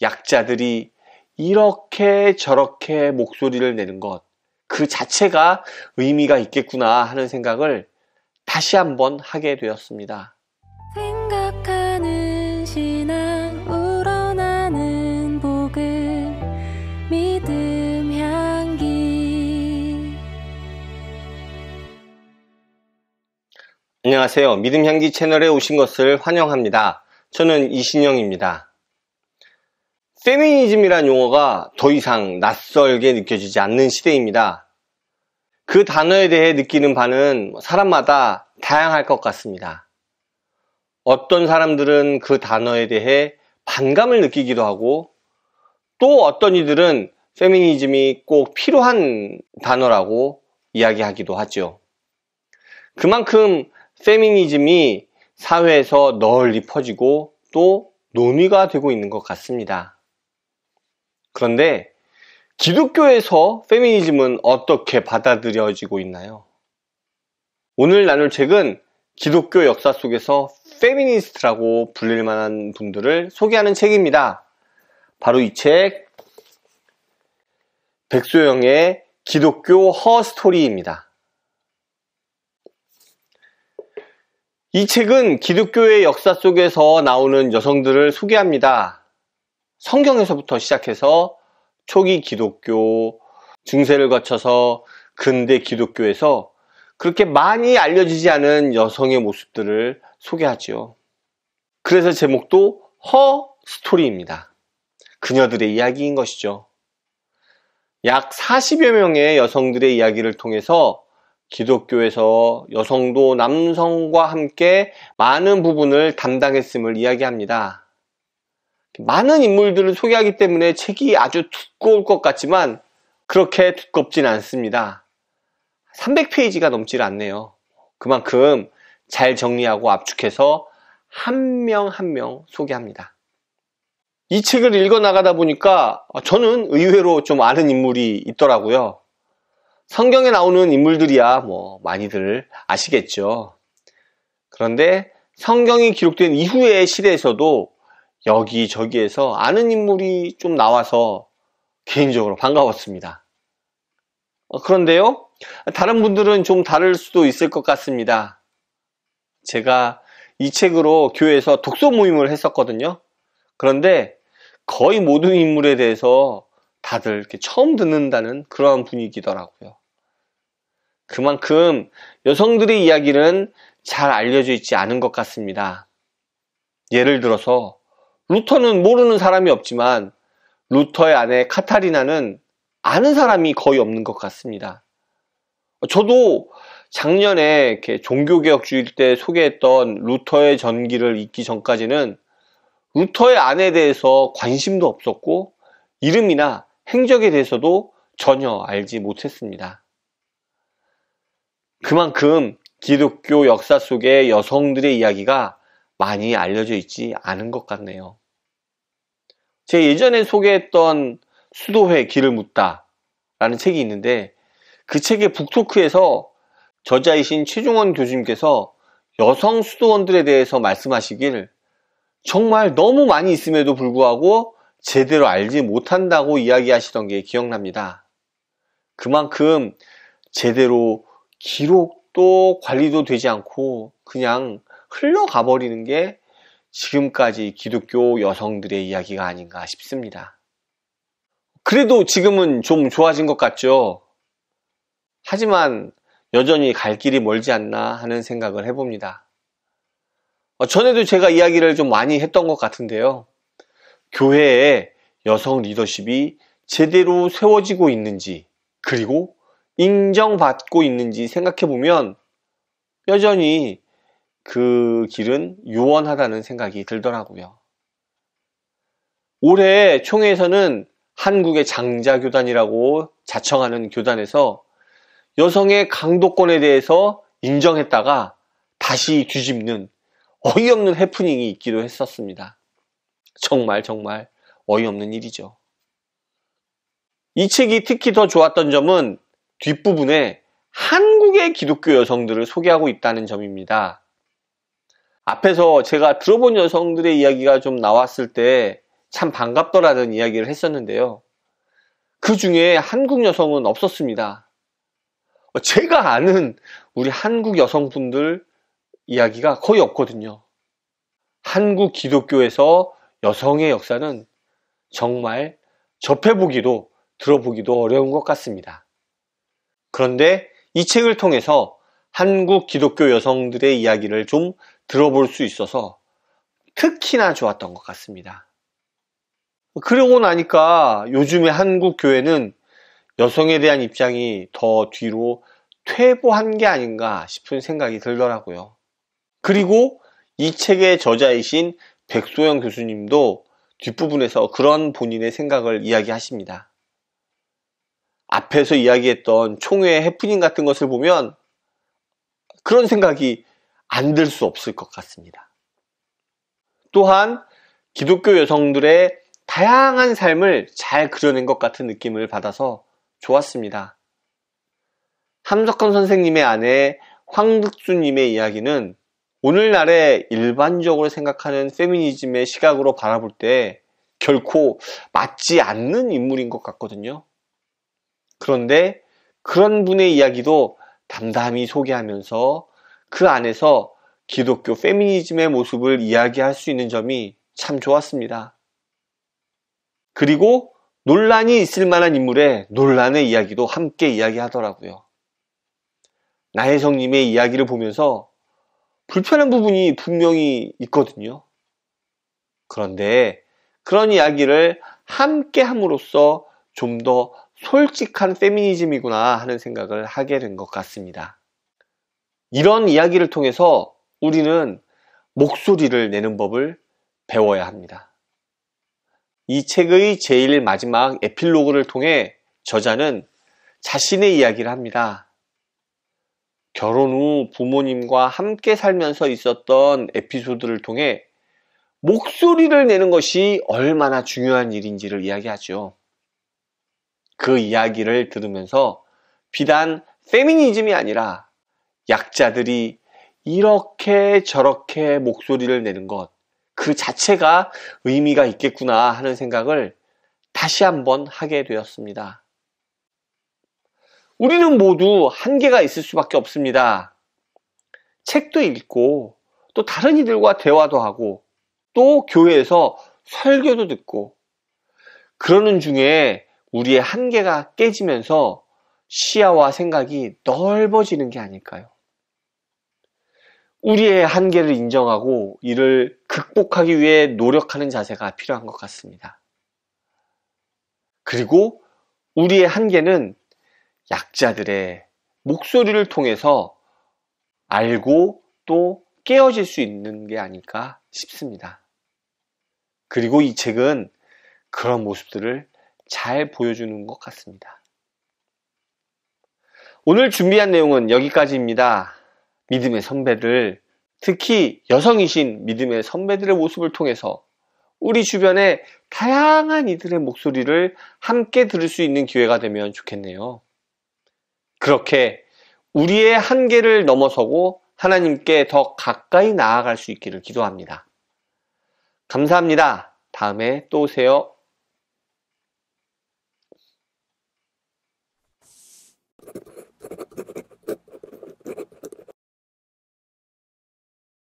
약자들이 이렇게 저렇게 목소리를 내는 것, 그 자체가 의미가 있겠구나 하는 생각을 다시 한번 하게 되었습니다. 생각하는 신앙 우러나는 복음 믿음 향기. 안녕하세요. 믿음 향기 채널에 오신 것을 환영합니다. 저는 이신영입니다. 페미니즘이란 용어가 더 이상 낯설게 느껴지지 않는 시대입니다. 그 단어에 대해 느끼는 바는 사람마다 다양할 것 같습니다. 어떤 사람들은 그 단어에 대해 반감을 느끼기도 하고, 또 어떤 이들은 페미니즘이 꼭 필요한 단어라고 이야기하기도 하죠. 그만큼 페미니즘이 사회에서 널리 퍼지고 또 논의가 되고 있는 것 같습니다. 그런데 기독교에서 페미니즘은 어떻게 받아들여지고 있나요? 오늘 나눌 책은 기독교 역사 속에서 페미니스트라고 불릴 만한 분들을 소개하는 책입니다. 바로 이 책, 백소영의 기독교 허스토리입니다. 이 책은 기독교의 역사 속에서 나오는 여성들을 소개합니다. 성경에서부터 시작해서 초기 기독교, 중세를 거쳐서 근대 기독교에서 그렇게 많이 알려지지 않은 여성의 모습들을 소개하지요. 그래서 제목도 허 스토리입니다. 그녀들의 이야기인 것이죠. 약 40여 명의 여성들의 이야기를 통해서 기독교에서 여성도 남성과 함께 많은 부분을 담당했음을 이야기합니다. 많은 인물들을 소개하기 때문에 책이 아주 두꺼울 것 같지만 그렇게 두껍진 않습니다. 300페이지가 넘질 않네요. 그만큼 잘 정리하고 압축해서 한 명 한 명 소개합니다. 이 책을 읽어나가다 보니까 저는 의외로 좀 아는 인물이 있더라고요. 성경에 나오는 인물들이야 많이들 아시겠죠. 그런데 성경이 기록된 이후의 시대에서도 여기저기에서 아는 인물이 좀 나와서 개인적으로 반가웠습니다. 그런데요, 다른 분들은 좀 다를 수도 있을 것 같습니다. 제가 이 책으로 교회에서 독서 모임을 했었거든요. 그런데 거의 모든 인물에 대해서 다들 이렇게 처음 듣는다는 그런 분위기더라고요. 그만큼 여성들의 이야기는 잘 알려져 있지 않은 것 같습니다. 예를 들어서 루터는 모르는 사람이 없지만 루터의 아내 카타리나는 아는 사람이 거의 없는 것 같습니다. 저도 작년에 이렇게 종교개혁 주일 때 소개했던 루터의 전기를 읽기 전까지는 루터의 아내에 대해서 관심도 없었고 이름이나 행적에 대해서도 전혀 알지 못했습니다. 그만큼 기독교 역사 속의 여성들의 이야기가 많이 알려져 있지 않은 것 같네요. 제가 예전에 소개했던 수도회 길을 묻다 라는 책이 있는데 그 책의 북토크에서 저자이신 최종원 교수님께서 여성 수도원들에 대해서 말씀하시길 정말 너무 많이 있음에도 불구하고 제대로 알지 못한다고 이야기하시던 게 기억납니다. 그만큼 제대로 기록도 관리도 되지 않고 그냥 흘러가 버리는 게 지금까지 기독교 여성들의 이야기가 아닌가 싶습니다. 그래도 지금은 좀 좋아진 것 같죠? 하지만 여전히 갈 길이 멀지 않나 하는 생각을 해봅니다. 전에도 제가 이야기를 좀 많이 했던 것 같은데요. 교회에 여성 리더십이 제대로 세워지고 있는지 그리고 인정받고 있는지 생각해보면 여전히 그 길은 유원하다는 생각이 들더라고요. 올해 총회에서는 한국의 장자교단이라고 자청하는 교단에서 여성의 강도권에 대해서 인정했다가 다시 뒤집는 어이없는 해프닝이 있기도 했었습니다. 정말 어이없는 일이죠. 이 책이 특히 더 좋았던 점은 뒷부분에 한국의 기독교 여성들을 소개하고 있다는 점입니다. 앞에서 제가 들어본 여성들의 이야기가 좀 나왔을 때 참 반갑더라는 이야기를 했었는데요. 그 중에 한국 여성은 없었습니다. 제가 아는 우리 한국 여성분들 이야기가 거의 없거든요. 한국 기독교에서 여성의 역사는 정말 접해보기도 들어보기도 어려운 것 같습니다. 그런데 이 책을 통해서 한국 기독교 여성들의 이야기를 좀 들어볼 수 있어서 특히나 좋았던 것 같습니다. 그러고 나니까 요즘의 한국 교회는 여성에 대한 입장이 더 뒤로 퇴보한 게 아닌가 싶은 생각이 들더라고요. 그리고 이 책의 저자이신 백소영 교수님도 뒷부분에서 그런 본인의 생각을 이야기하십니다. 앞에서 이야기했던 총회 해프닝 같은 것을 보면 그런 생각이 안 들 수 없을 것 같습니다. 또한 기독교 여성들의 다양한 삶을 잘 그려낸 것 같은 느낌을 받아서 좋았습니다. 함석헌 선생님의 아내 황득수님의 이야기는 오늘날의 일반적으로 생각하는 페미니즘의 시각으로 바라볼 때 결코 맞지 않는 인물인 것 같거든요. 그런데 그런 분의 이야기도 담담히 소개하면서 그 안에서 기독교 페미니즘의 모습을 이야기할 수 있는 점이 참 좋았습니다. 그리고 논란이 있을 만한 인물의 논란의 이야기도 함께 이야기하더라고요. 나혜성님의 이야기를 보면서 불편한 부분이 분명히 있거든요. 그런데 그런 이야기를 함께 함으로써 좀 더 솔직한 페미니즘이구나 하는 생각을 하게 된 것 같습니다. 이런 이야기를 통해서 우리는 목소리를 내는 법을 배워야 합니다. 이 책의 제일 마지막 에필로그를 통해 저자는 자신의 이야기를 합니다. 결혼 후 부모님과 함께 살면서 있었던 에피소드를 통해 목소리를 내는 것이 얼마나 중요한 일인지를 이야기하죠. 그 이야기를 들으면서 비단 페미니즘이 아니라 약자들이 이렇게 저렇게 목소리를 내는 것, 그 자체가 의미가 있겠구나 하는 생각을 다시 한번 하게 되었습니다. 우리는 모두 한계가 있을 수밖에 없습니다. 책도 읽고 또 다른 이들과 대화도 하고 또 교회에서 설교도 듣고 그러는 중에 우리의 한계가 깨지면서 시야와 생각이 넓어지는 게 아닐까요? 우리의 한계를 인정하고 이를 극복하기 위해 노력하는 자세가 필요한 것 같습니다. 그리고 우리의 한계는 약자들의 목소리를 통해서 알고 또 깨어질 수 있는 게 아닐까 싶습니다. 그리고 이 책은 그런 모습들을 잘 보여주는 것 같습니다. 오늘 준비한 내용은 여기까지입니다. 믿음의 선배들, 특히 여성이신 믿음의 선배들의 모습을 통해서 우리 주변의 다양한 이들의 목소리를 함께 들을 수 있는 기회가 되면 좋겠네요. 그렇게 우리의 한계를 넘어서고 하나님께 더 가까이 나아갈 수 있기를 기도합니다. 감사합니다. 다음에 또 오세요.